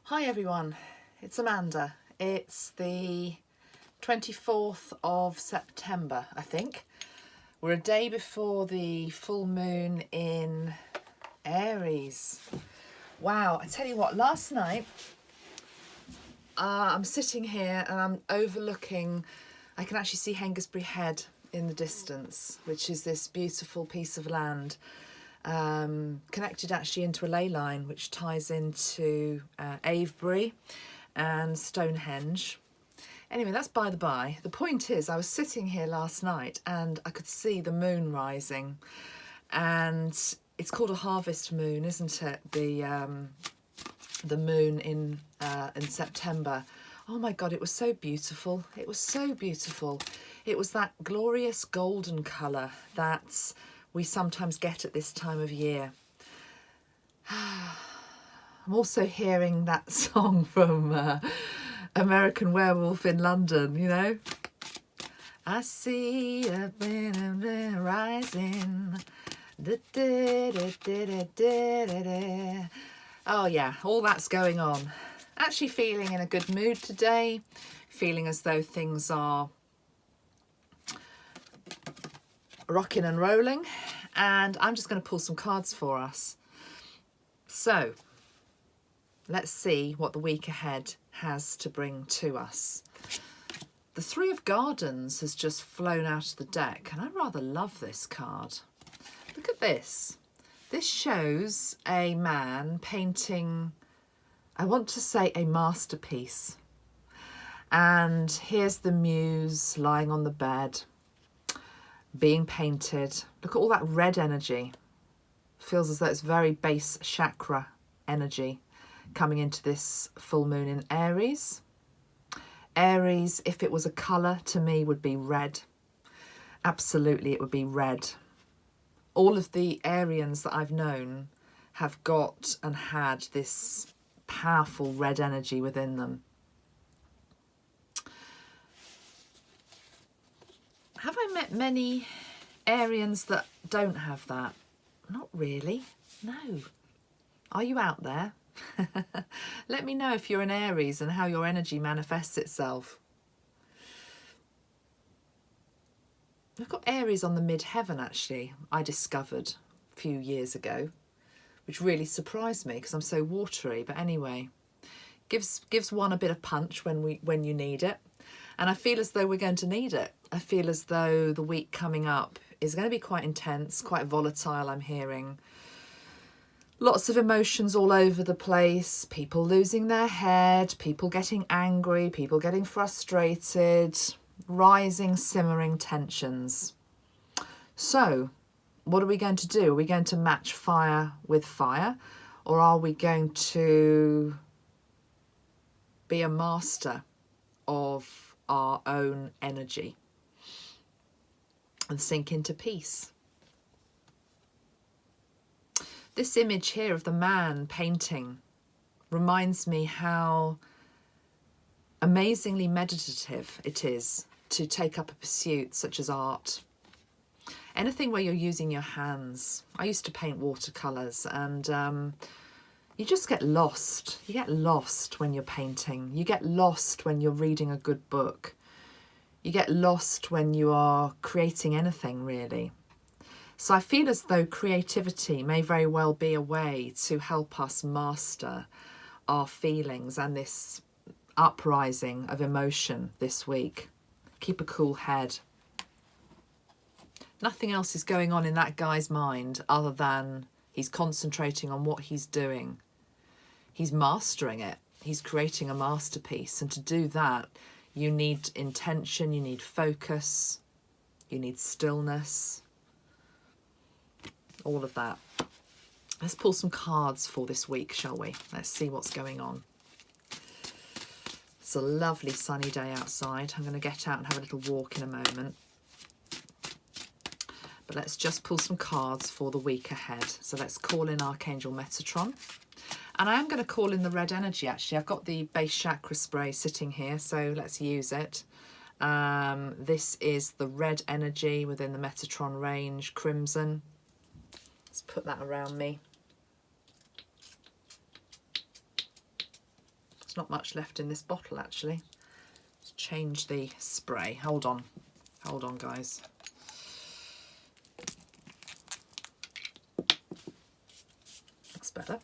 Hi everyone, it's Amanda. It's the 24th of September, I think. We're a day before the full moon in Aries. Wow, I tell you what, last night I'm sitting here and I'm overlooking, I can actually see Hengistbury Head in the distance, which is this beautiful piece of land. Connected actually into a ley line which ties into Avebury and Stonehenge. Anyway, that's by the by. The point is, I was sitting here last night and I could see the moon rising, and it's called a harvest moon, isn't it? The moon in September. Oh my God, it was so beautiful. It was so beautiful. It was that glorious golden colour that we sometimes get at this time of year. I'm also hearing that song from American Werewolf in London, you know. I see a moon rising. Oh yeah, all that's going on. Actually feeling in a good mood today, feeling as though things are rocking and rolling, and I'm just going to pull some cards for us. So let's see what the week ahead has to bring to us. The Three of Gardens has just flown out of the deck, and I rather love this card. Look at this. This shows a man painting, I want to say, a masterpiece. And here's the muse lying on the bed, being painted. Look at all that red energy. Feels as though it's very base chakra energy coming into this full moon in Aries. Aries, if it was a colour to me, would be red. Absolutely, it would be red. All of the Arians that I've known have got and had this powerful red energy within them. Have I met many Arians that don't have that? Not really, no. Are you out there? Let me know if you're an Aries and how your energy manifests itself. I've got Aries on the midheaven actually, I discovered a few years ago, which really surprised me because I'm so watery. But anyway, gives one a bit of punch when you need it. And I feel as though we're going to need it. I feel as though the week coming up is going to be quite intense, quite volatile, I'm hearing. Lots of emotions all over the place, people losing their head, people getting angry, people getting frustrated, rising, simmering tensions. So, what are we going to do? Are we going to match fire with fire? Or are we going to be a master of our own energy and sink into peace? This image here of the man painting reminds me how amazingly meditative it is to take up a pursuit such as art. Anything where you're using your hands. I used to paint watercolours, and you just get lost. You get lost when you're painting. You get lost when you're reading a good book. You get lost when you are creating anything, really. So I feel as though creativity may very well be a way to help us master our feelings and this uprising of emotion this week. Keep a cool head. Nothing else is going on in that guy's mind other than he's concentrating on what he's doing. He's mastering it. He's creating a masterpiece. And to do that, you need intention, you need focus, you need stillness. All of that. Let's pull some cards for this week, shall we? Let's see what's going on. It's a lovely sunny day outside. I'm going to get out and have a little walk in a moment. But let's just pull some cards for the week ahead. So let's call in Archangel Metatron. And I am going to call in the red energy, actually. I've got the base chakra spray sitting here, so let's use it. This is the red energy within the Metatron range, Crimson. Let's put that around me. There's not much left in this bottle, actually. Let's change the spray. Hold on, guys. That's better.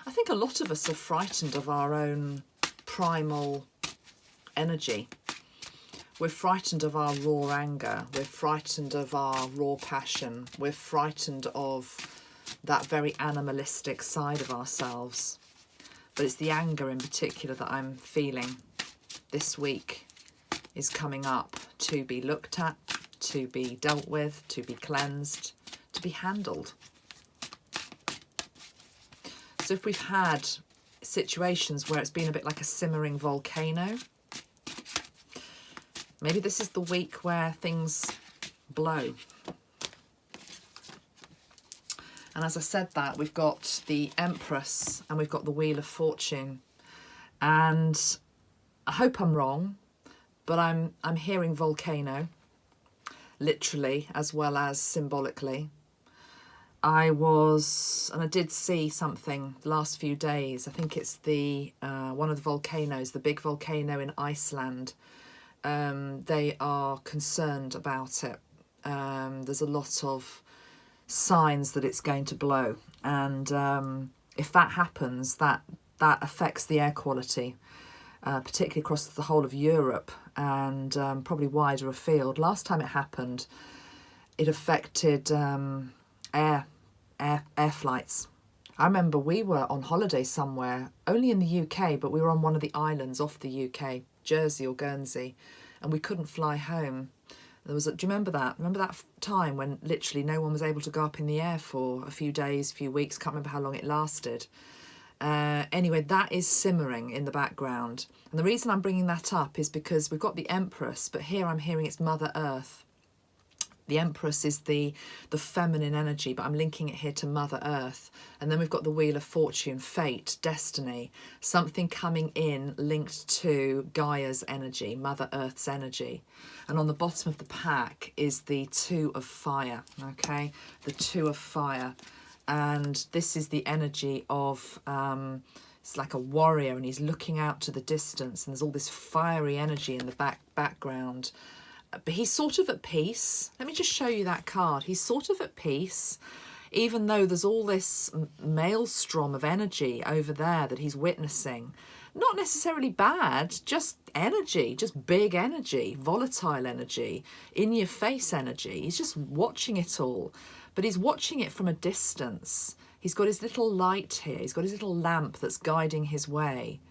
I think a lot of us are frightened of our own primal energy. We're frightened of our raw anger. We're frightened of our raw passion. We're frightened of that very animalistic side of ourselves. But it's the anger in particular that I'm feeling this week is coming up to be looked at, to be dealt with, to be cleansed, to be handled. So if we've had situations where it's been a bit like a simmering volcano, maybe this is the week where things blow. And as I said that, we've got the Empress and we've got the Wheel of Fortune. And I hope I'm wrong, but I'm hearing volcano, literally as well as symbolically. I did see something the last few days. I think it's the one of the volcanoes, the big volcano in Iceland. They are concerned about it. There's a lot of signs that it's going to blow, and if that happens, that affects the air quality, particularly across the whole of Europe and probably wider afield. Last time it happened, it affected air flights. I remember we were on holiday somewhere, only in the UK, but we were on one of the islands off the UK, Jersey or Guernsey, and we couldn't fly home. Do you remember that? Remember that time when literally no one was able to go up in the air for a few days, few weeks, can't remember how long it lasted. Anyway, that is simmering in the background. And the reason I'm bringing that up is because we've got the Empress, but here I'm hearing it's Mother Earth. The Empress is the feminine energy, but I'm linking it here to Mother Earth. And then we've got the Wheel of Fortune, fate, destiny, something coming in linked to Gaia's energy, Mother Earth's energy. And on the bottom of the pack is the Two of Fire, okay? The Two of Fire. And this is the energy of, it's like a warrior, and he's looking out to the distance, and there's all this fiery energy in the background. But he's sort of at peace. Let me just show you that card. He's sort of at peace, even though there's all this maelstrom of energy over there that he's witnessing. Not necessarily bad, just energy, just big energy, volatile energy, in-your-face energy. He's just watching it all, but he's watching it from a distance. He's got his little light here. He's got his little lamp that's guiding his way.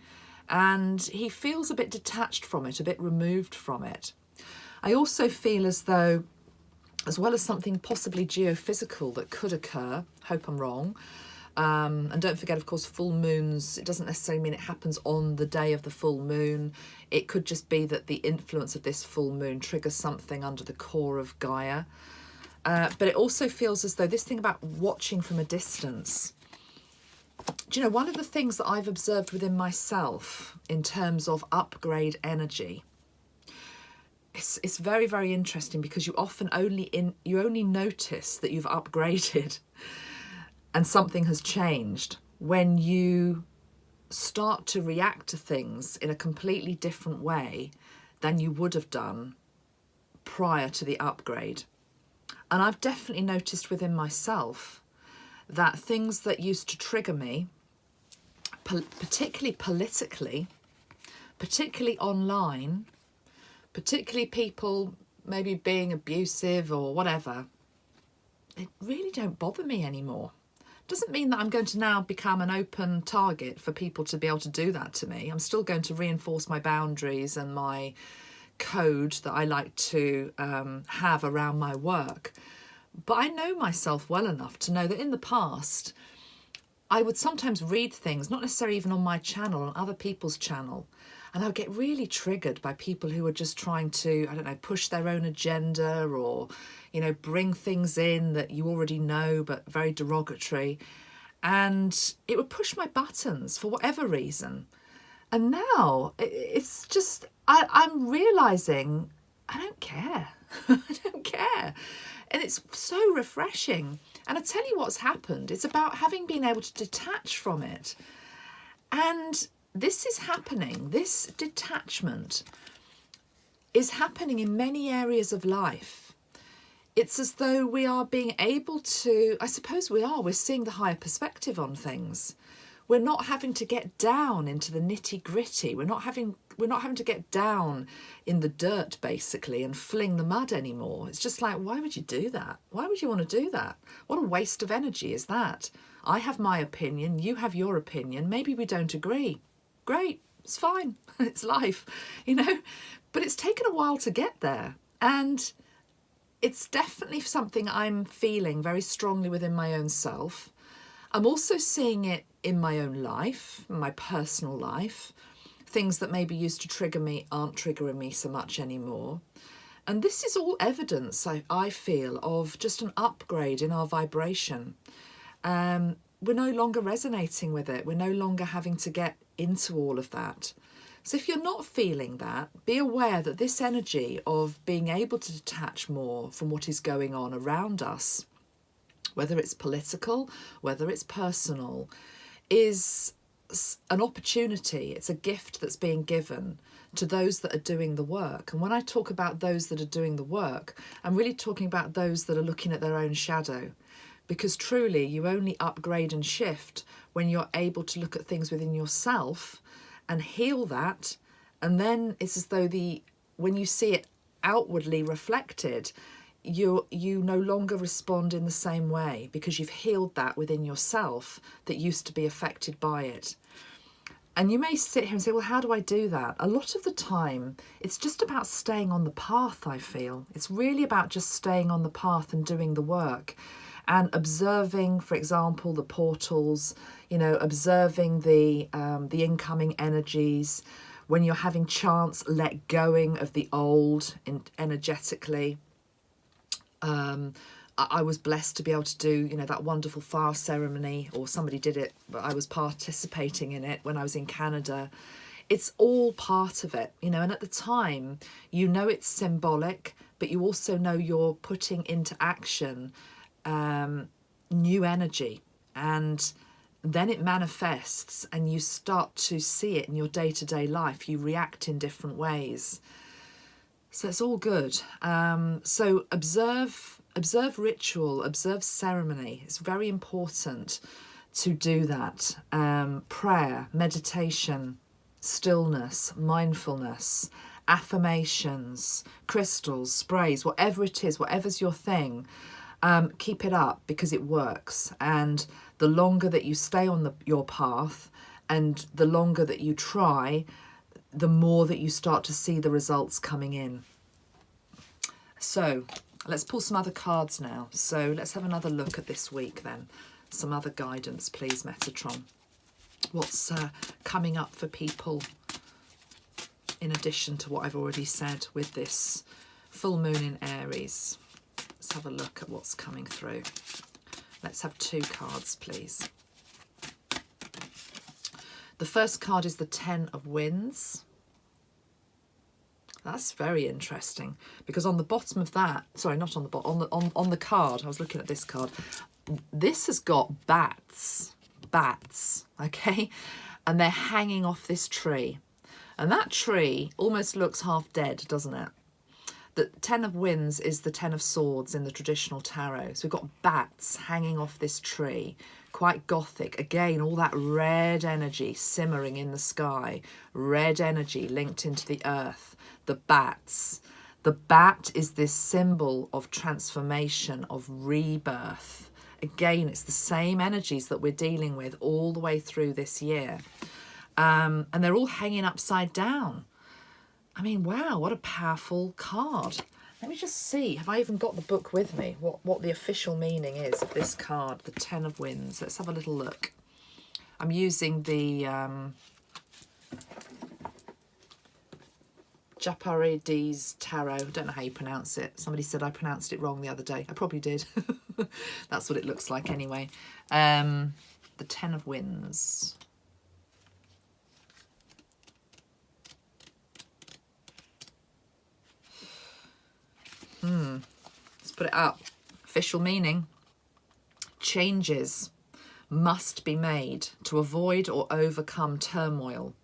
And he feels a bit detached from it, a bit removed from it. I also feel as though, as well as something possibly geophysical that could occur, hope I'm wrong, and don't forget, of course, full moons, it doesn't necessarily mean it happens on the day of the full moon. It could just be that the influence of this full moon triggers something under the core of Gaia. But it also feels as though this thing about watching from a distance, do you know, one of the things that I've observed within myself in terms of upgrade energy, it's very, very interesting, because you often only notice that you've upgraded and something has changed when you start to react to things in a completely different way than you would have done prior to the upgrade. And I've definitely noticed within myself that things that used to trigger me, particularly politically, particularly online, particularly people maybe being abusive or whatever, they really don't bother me anymore. Doesn't mean that I'm going to now become an open target for people to be able to do that to me. I'm still going to reinforce my boundaries and my code that I like to have around my work. But I know myself well enough to know that in the past, I would sometimes read things, not necessarily even on my channel, on other people's channel, and I would get really triggered by people who were just trying to, I don't know, push their own agenda, or, you know, bring things in that you already know, but very derogatory. And it would push my buttons for whatever reason. And now it's just, I'm realising I don't care. I don't care. And it's so refreshing. And I tell you what's happened. It's about having been able to detach from it. And this is happening. This detachment is happening in many areas of life. It's as though we are being able to, I suppose we're seeing the higher perspective on things. We're not having to get down into the nitty gritty. We're not having to get down in the dirt basically and fling the mud anymore. It's just like, why would you do that? Why would you want to do that? What a waste of energy is that? I have my opinion, you have your opinion, maybe we don't agree. Great, it's fine, it's life, you know? But it's taken a while to get there, and it's definitely something I'm feeling very strongly within my own self. I'm also seeing it in my own life, my personal life. Things that maybe used to trigger me aren't triggering me so much anymore. And this is all evidence, I feel, of just an upgrade in our vibration. We're no longer resonating with it. We're no longer having to get into all of that. So if you're not feeling that, be aware that this energy of being able to detach more from what is going on around us, whether it's political, whether it's personal, is an opportunity. It's a gift that's being given to those that are doing the work. And when I talk about those that are doing the work, I'm really talking about those that are looking at their own shadow. Because truly, you only upgrade and shift when you're able to look at things within yourself and heal that. And then it's as though when you see it outwardly reflected, you no longer respond in the same way, because you've healed that within yourself that used to be affected by it. And you may sit here and say, well, how do I do that? A lot of the time, it's just about staying on the path, I feel. It's really about just staying on the path and doing the work. And observing, for example, the portals, observing the incoming energies. When you're having chance, let going of the old energetically. I was blessed to be able to do, that wonderful fire ceremony, or somebody did it, but I was participating in it when I was in Canada. It's all part of it, and at the time, it's symbolic, but you also know you're putting into action new energy, and then it manifests and you start to see it in your day-to-day life. You react in different ways, so it's all good. So observe ritual, observe ceremony. It's very important to do that. Prayer, meditation, stillness, mindfulness, affirmations, crystals, sprays, whatever it is, whatever's your thing. Keep it up, because it works. And the longer that you stay on your path, and the longer that you try, the more that you start to see the results coming in. So let's pull some other cards now. So let's have another look at this week then. Some other guidance, please, Metatron. What's coming up for people in addition to what I've already said with this full moon in Aries? Let's have a look at what's coming through. Let's have 2 cards, please. The first card is the 10 of Wands. That's very interesting, because on the bottom of that, sorry, not on the bottom, on the card, I was looking at this card. This has got bats, okay? And they're hanging off this tree. And that tree almost looks half dead, doesn't it? The 10 of Wands is the 10 of Swords in the traditional tarot. So we've got bats hanging off this tree, quite gothic. Again, all that red energy simmering in the sky, red energy linked into the earth. The bats. The bat is this symbol of transformation, of rebirth. Again, it's the same energies that we're dealing with all the way through this year. And they're all hanging upside down. I mean, wow, what a powerful card. Let me just see, have I even got the book with me? What the official meaning is of this card, the 10 of Wands. Let's have a little look. I'm using the Japardize tarot. I don't know how you pronounce it. Somebody said I pronounced it wrong the other day. I probably did. That's what it looks like anyway. The 10 of Wands. Let's put it up. Official meaning. Changes must be made to avoid or overcome turmoil,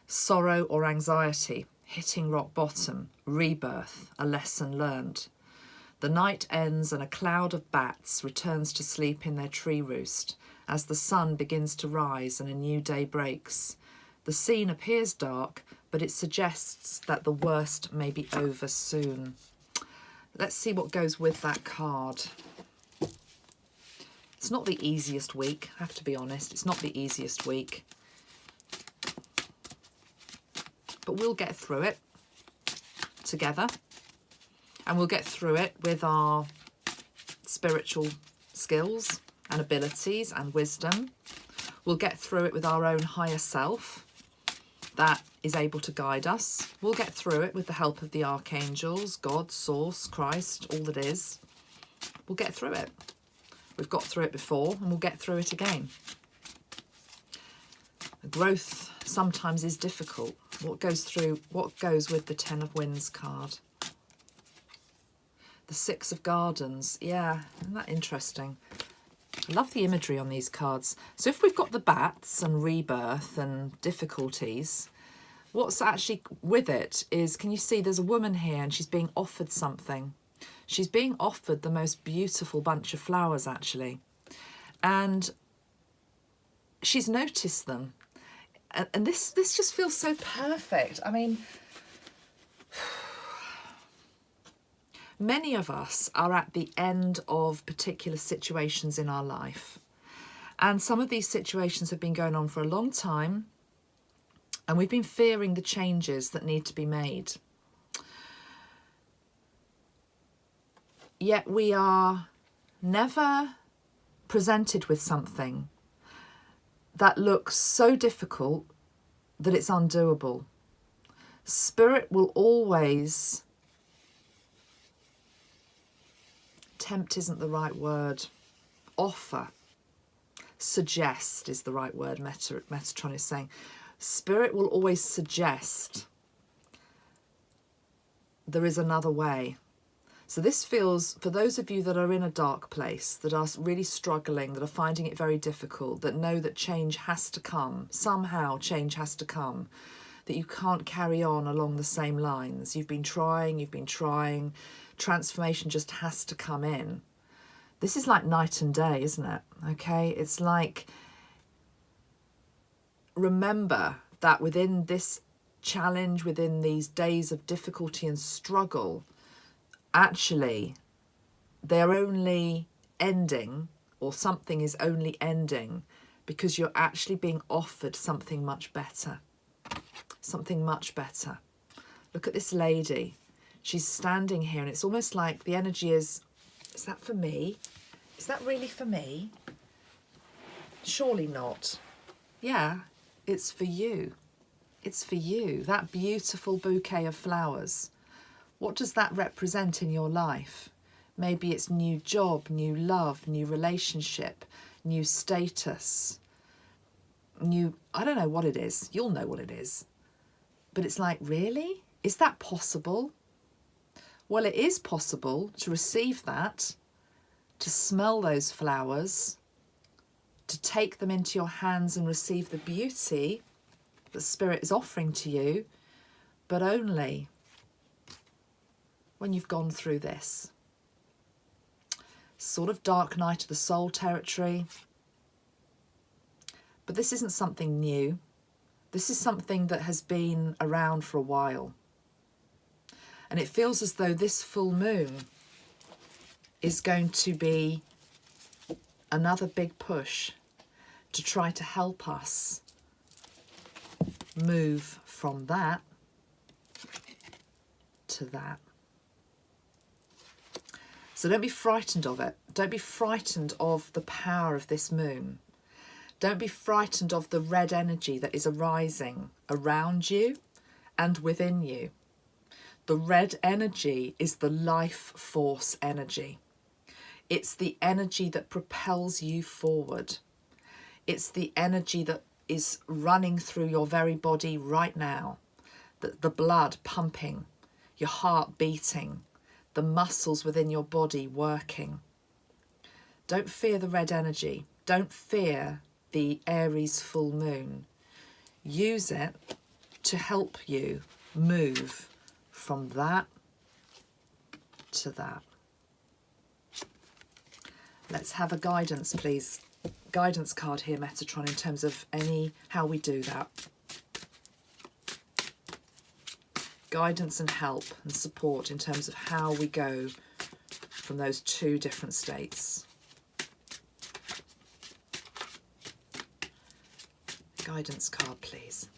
sorrow or anxiety, hitting rock bottom, rebirth, a lesson learned. The night ends and a cloud of bats returns to sleep in their tree roost as the sun begins to rise and a new day breaks. The scene appears dark, but it suggests that the worst may be over soon. Let's see what goes with that card. It's not the easiest week, I have to be honest. It's not the easiest week. But we'll get through it together. And we'll get through it with our spiritual skills and abilities and wisdom. We'll get through it with our own higher self that is able to guide us. We'll get through it with the help of the archangels, God, Source, Christ, all that is. We'll get through it. We've got through it before and we'll get through it again. Growth sometimes is difficult. What goes with the Ten of Wands card? The Six of Gardens. Yeah, isn't that interesting? I love the imagery on these cards. So if we've got the bats and rebirth and difficulties, what's actually with it is, can you see there's a woman here and she's being offered something. She's being offered the most beautiful bunch of flowers, actually. And she's noticed them. And this just feels so perfect. I mean, many of us are at the end of particular situations in our life. And some of these situations have been going on for a long time. And we've been fearing the changes that need to be made. Yet we are never presented with something that looks so difficult that it's undoable. Spirit will always, tempt isn't the right word, offer, suggest is the right word, Metatron is saying. Spirit will always suggest there is another way. So this feels, for those of you that are in a dark place, that are really struggling, that are finding it very difficult, that know that change has to come, somehow change has to come, that you can't carry on along the same lines. You've been trying, transformation just has to come in. This is like night and day, isn't it? Okay, it's like, remember that within this challenge, within these days of difficulty and struggle, actually, they're only ending, or something is only ending, because you're actually being offered something much better. Something much better. Look at this lady. She's standing here, and it's almost like the energy is that for me? Is that really for me? Surely not. Yeah, it's for you. It's for you. That beautiful bouquet of flowers. What does that represent in your life? Maybe it's new job, new love, new relationship, new status, new, I don't know what it is. You'll know what it is. But it's like, really? Is that possible? Well, it is possible to receive that, to smell those flowers, to take them into your hands and receive the beauty that Spirit is offering to you, but only when you've gone through this. Sort of dark night of the soul territory. But this isn't something new. This is something that has been around for a while. And it feels as though this full moon is going to be another big push to try to help us move from that to that. So don't be frightened of it. Don't be frightened of the power of this moon. Don't be frightened of the red energy that is arising around you and within you. The red energy is the life force energy. It's the energy that propels you forward. It's the energy that is running through your very body right now. The blood pumping, your heart beating, the muscles within your body working. Don't fear the red energy. Don't fear the Aries full moon. Use it to help you move from that to that. Let's have a guidance, please. Guidance card here, Metatron, in terms of how we do that. Guidance and help and support in terms of how we go from those two different states. Guidance card, please.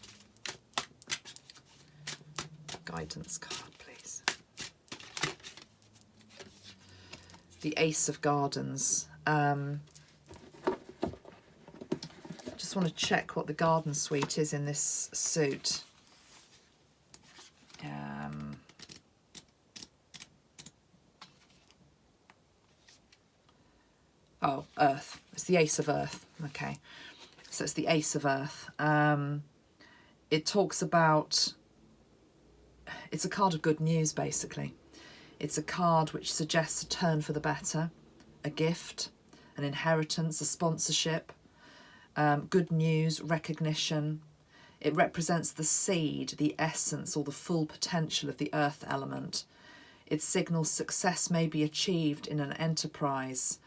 Guidance card, please. The Ace of Gardens. Just want to check what the garden suite is in this suit. Oh, Earth. It's the Ace of Earth. Okay. So it's the Ace of Earth. It talks about... It's a card of good news, basically. It's a card which suggests a turn for the better, a gift, an inheritance, a sponsorship, good news, recognition. It represents the seed, the essence, or the full potential of the earth element. It signals success may be achieved in an enterprise,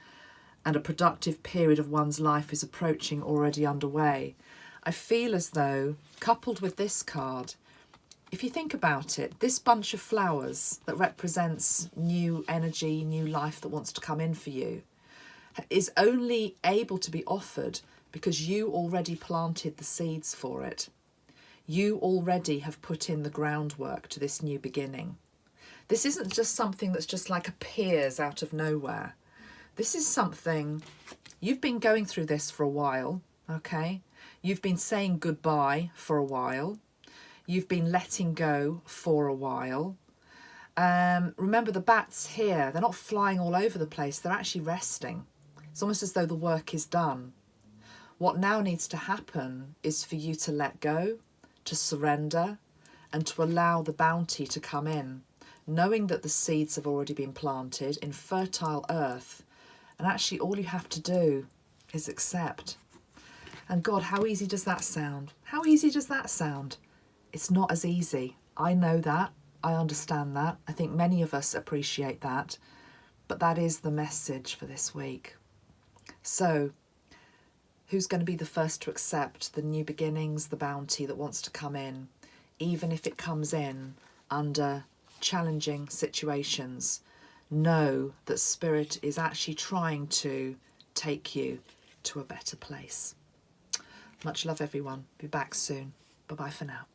and a productive period of one's life is approaching, already underway. I feel as though, coupled with this card, if you think about it, this bunch of flowers that represents new energy, new life that wants to come in for you, is only able to be offered because you already planted the seeds for it. You already have put in the groundwork to this new beginning. This isn't just something that's just like appears out of nowhere. This is something, you've been going through this for a while, okay? You've been saying goodbye for a while. You've been letting go for a while. Remember the bats here, they're not flying all over the place, they're actually resting. It's almost as though the work is done. What now needs to happen is for you to let go, to surrender, and to allow the bounty to come in, knowing that the seeds have already been planted in fertile earth. And actually all you have to do is accept. And God, how easy does that sound? How easy does that sound? It's not as easy. I know that. I understand that. I think many of us appreciate that. But that is the message for this week. So, who's going to be the first to accept the new beginnings, the bounty that wants to come in, even if it comes in under challenging situations? Know that Spirit is actually trying to take you to a better place. Much love, everyone. Be back soon. Bye-bye for now.